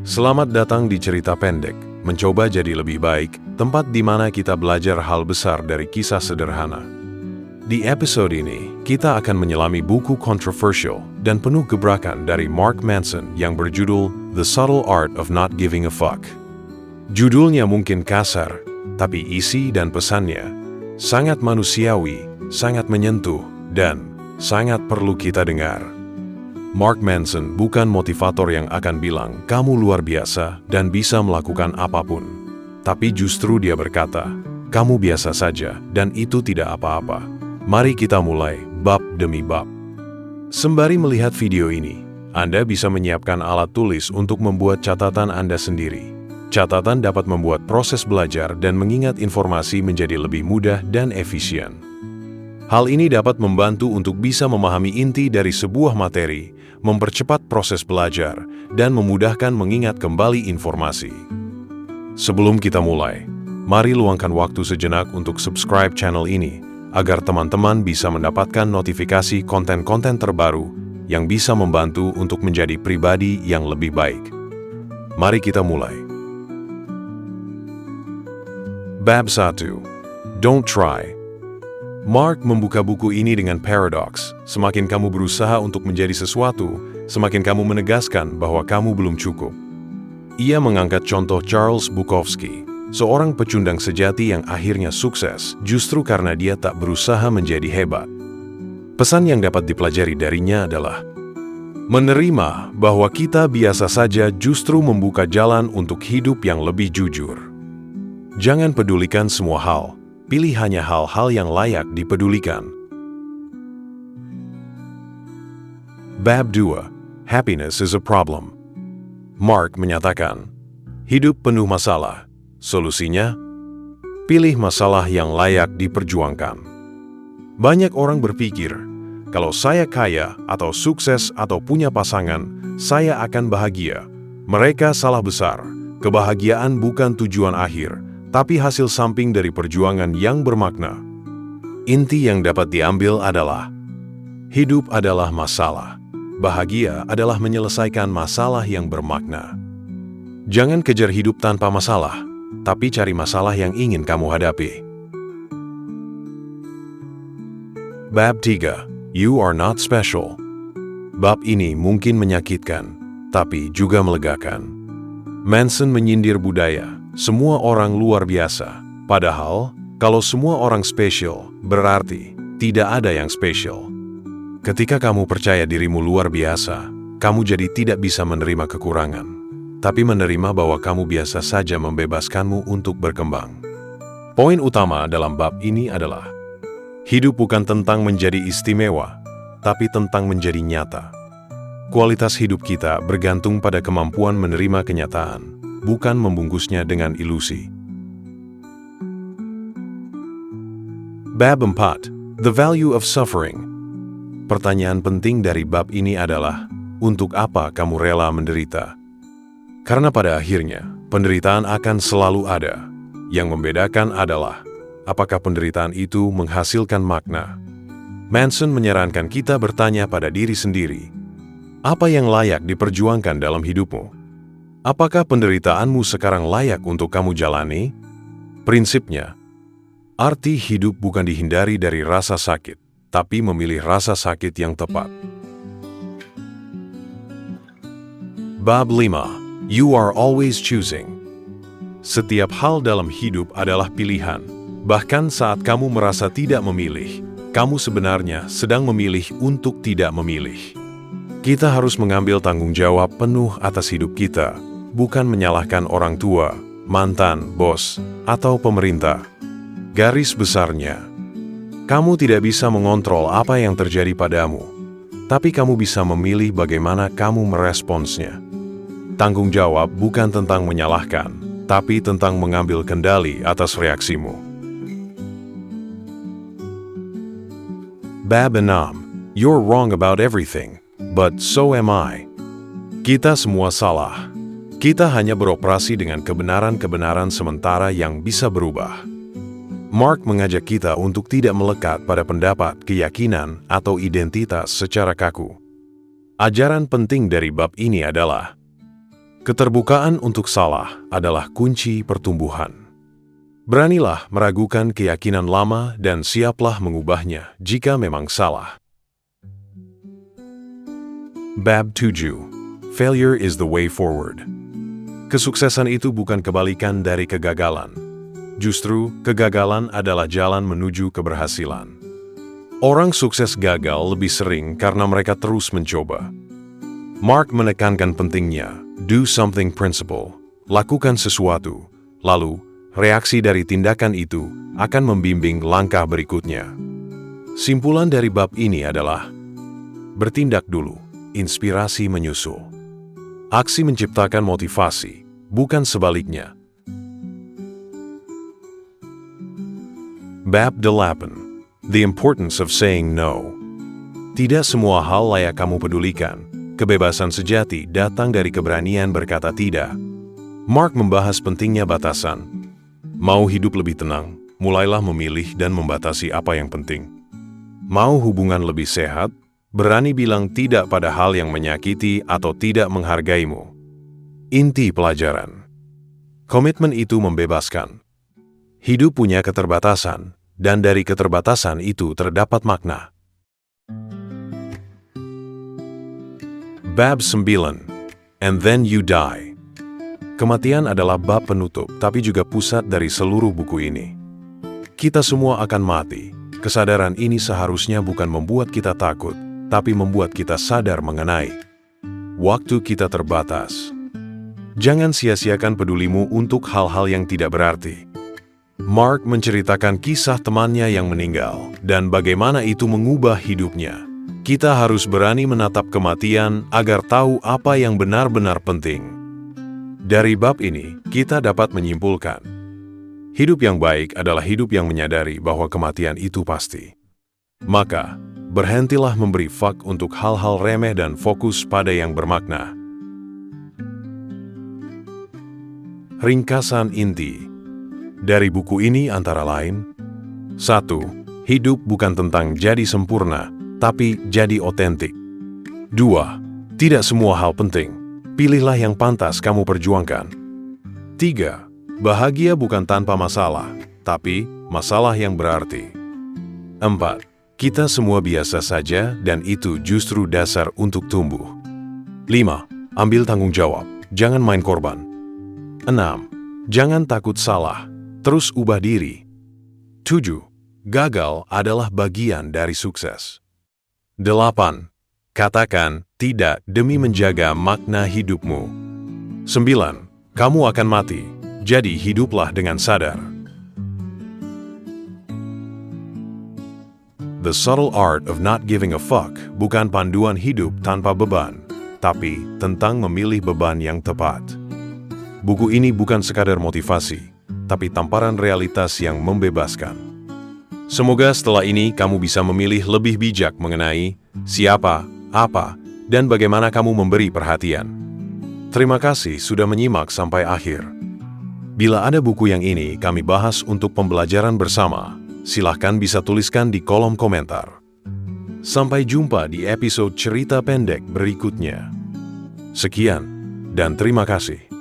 Selamat datang di Cerita Pendek, mencoba jadi lebih baik, tempat di mana kita belajar hal besar dari kisah sederhana. Di episode ini, kita akan menyelami buku kontroversial dan penuh gebrakan dari Mark Manson yang berjudul The Subtle Art of Not Giving a Fuck. Judulnya mungkin kasar, tapi isi dan pesannya sangat manusiawi, sangat menyentuh, dan sangat perlu kita dengar. Mark Manson bukan motivator yang akan bilang kamu luar biasa dan bisa melakukan apapun. Tapi justru dia berkata, kamu biasa saja dan itu tidak apa-apa. Mari kita mulai bab demi bab. Sembari melihat video ini, Anda bisa menyiapkan alat tulis untuk membuat catatan Anda sendiri. Catatan dapat membuat proses belajar dan mengingat informasi menjadi lebih mudah dan efisien. Hal ini dapat membantu untuk bisa memahami inti dari sebuah materi, mempercepat proses belajar, dan memudahkan mengingat kembali informasi. Sebelum kita mulai, mari luangkan waktu sejenak untuk subscribe channel ini, agar teman-teman bisa mendapatkan notifikasi konten-konten terbaru yang bisa membantu untuk menjadi pribadi yang lebih baik. Mari kita mulai. Bab 1. Don't try. Mark membuka buku ini dengan paradoks. Semakin kamu berusaha untuk menjadi sesuatu, semakin kamu menegaskan bahwa kamu belum cukup. Ia mengangkat contoh Charles Bukowski, seorang pecundang sejati yang akhirnya sukses justru karena dia tak berusaha menjadi hebat. Pesan yang dapat dipelajari darinya adalah menerima bahwa kita biasa saja justru membuka jalan untuk hidup yang lebih jujur. Jangan pedulikan semua hal. Pilih hanya hal-hal yang layak dipedulikan. Bab 2. Happiness is a problem. Mark menyatakan, hidup penuh masalah. Solusinya, pilih masalah yang layak diperjuangkan. Banyak orang berpikir, kalau saya kaya atau sukses atau punya pasangan, saya akan bahagia. Mereka salah besar. Kebahagiaan bukan tujuan akhir, tapi hasil samping dari perjuangan yang bermakna. Inti yang dapat diambil adalah, hidup adalah masalah. Bahagia adalah menyelesaikan masalah yang bermakna. Jangan kejar hidup tanpa masalah, tapi cari masalah yang ingin kamu hadapi. Bab 3. You are not special. Bab ini mungkin menyakitkan, tapi juga melegakan. Manson menyindir budaya, semua orang luar biasa. Padahal, kalau semua orang spesial, berarti tidak ada yang spesial. Ketika kamu percaya dirimu luar biasa, kamu jadi tidak bisa menerima kekurangan, tapi menerima bahwa kamu biasa saja membebaskanmu untuk berkembang. Poin utama dalam bab ini adalah, hidup bukan tentang menjadi istimewa, tapi tentang menjadi nyata. Kualitas hidup kita bergantung pada kemampuan menerima kenyataan, bukan membungkusnya dengan ilusi. Bab 4. The Value of Suffering. Pertanyaan penting dari bab ini adalah, untuk apa kamu rela menderita? Karena pada akhirnya, penderitaan akan selalu ada. Yang membedakan adalah, apakah penderitaan itu menghasilkan makna? Manson menyarankan kita bertanya pada diri sendiri, apa yang layak diperjuangkan dalam hidupmu? Apakah penderitaanmu sekarang layak untuk kamu jalani? Prinsipnya, arti hidup bukan dihindari dari rasa sakit, tapi memilih rasa sakit yang tepat. Bab 5. You are always choosing. Setiap hal dalam hidup adalah pilihan. Bahkan saat kamu merasa tidak memilih, kamu sebenarnya sedang memilih untuk tidak memilih. Kita harus mengambil tanggung jawab penuh atas hidup kita, bukan menyalahkan orang tua, mantan, bos, atau pemerintah. Garis besarnya, kamu tidak bisa mengontrol apa yang terjadi padamu, tapi kamu bisa memilih bagaimana kamu meresponsnya. Tanggung jawab bukan tentang menyalahkan, tapi tentang mengambil kendali atas reaksimu. Bab 6. You're wrong about everything, but so am I. Kita semua salah. Kita hanya beroperasi dengan kebenaran-kebenaran sementara yang bisa berubah. Mark mengajak kita untuk tidak melekat pada pendapat, keyakinan, atau identitas secara kaku. Ajaran penting dari bab ini adalah, Keterbukaan untuk salah adalah kunci pertumbuhan. Beranilah meragukan keyakinan lama dan siaplah mengubahnya jika memang salah. Bab 7. Failure is the way forward. Kesuksesan itu bukan kebalikan dari kegagalan. Justru, kegagalan adalah jalan menuju keberhasilan. Orang sukses gagal lebih sering karena mereka terus mencoba. Mark menekankan pentingnya, do something principle, lakukan sesuatu, lalu, reaksi dari tindakan itu akan membimbing langkah berikutnya. Simpulan dari bab ini adalah, bertindak dulu, inspirasi menyusul. Aksi menciptakan motivasi, bukan sebaliknya. Bab 8. The importance of saying no. Tidak semua hal layak kamu pedulikan. Kebebasan sejati datang dari keberanian berkata tidak. Mark membahas pentingnya batasan. Mau hidup lebih tenang, mulailah memilih dan membatasi apa yang penting. Mau hubungan lebih sehat, berani bilang tidak pada hal yang menyakiti atau tidak menghargaimu. Inti pelajaran. Komitmen itu membebaskan. Hidup punya keterbatasan, dan dari keterbatasan itu terdapat makna. Bab 9. And then you die. Kematian adalah bab penutup, tapi juga pusat dari seluruh buku ini. Kita semua akan mati. Kesadaran ini seharusnya bukan membuat kita takut, tapi membuat kita sadar mengenai waktu kita terbatas. Jangan sia-siakan pedulimu untuk hal-hal yang tidak berarti. Mark menceritakan kisah temannya yang meninggal, dan bagaimana itu mengubah hidupnya. Kita harus berani menatap kematian agar tahu apa yang benar-benar penting. Dari bab ini, kita dapat menyimpulkan, hidup yang baik adalah hidup yang menyadari bahwa kematian itu pasti. Maka, berhentilah memberi fuck untuk hal-hal remeh dan fokus pada yang bermakna. Ringkasan inti dari buku ini antara lain, 1. Hidup bukan tentang jadi sempurna, tapi jadi otentik. 2. Tidak semua hal penting. Pilihlah yang pantas kamu perjuangkan. 3. Bahagia bukan tanpa masalah, tapi masalah yang berarti. 4. Kita semua biasa saja dan itu justru dasar untuk tumbuh. 5. Ambil tanggung jawab, jangan main korban. 6. Jangan takut salah, terus ubah diri. 7. Gagal adalah bagian dari sukses. 8. Katakan tidak demi menjaga makna hidupmu. 9. Kamu akan mati, jadi hiduplah dengan sadar. The Subtle Art of Not Giving a Fuck bukan panduan hidup tanpa beban, tapi tentang memilih beban yang tepat. Buku ini bukan sekadar motivasi, tapi tamparan realitas yang membebaskan. Semoga setelah ini kamu bisa memilih lebih bijak mengenai siapa, apa, dan bagaimana kamu memberi perhatian. Terima kasih sudah menyimak sampai akhir. Bila ada buku yang ini kami bahas untuk pembelajaran bersama, silahkan bisa tuliskan di kolom komentar. Sampai jumpa di episode cerita pendek berikutnya. Sekian, dan terima kasih.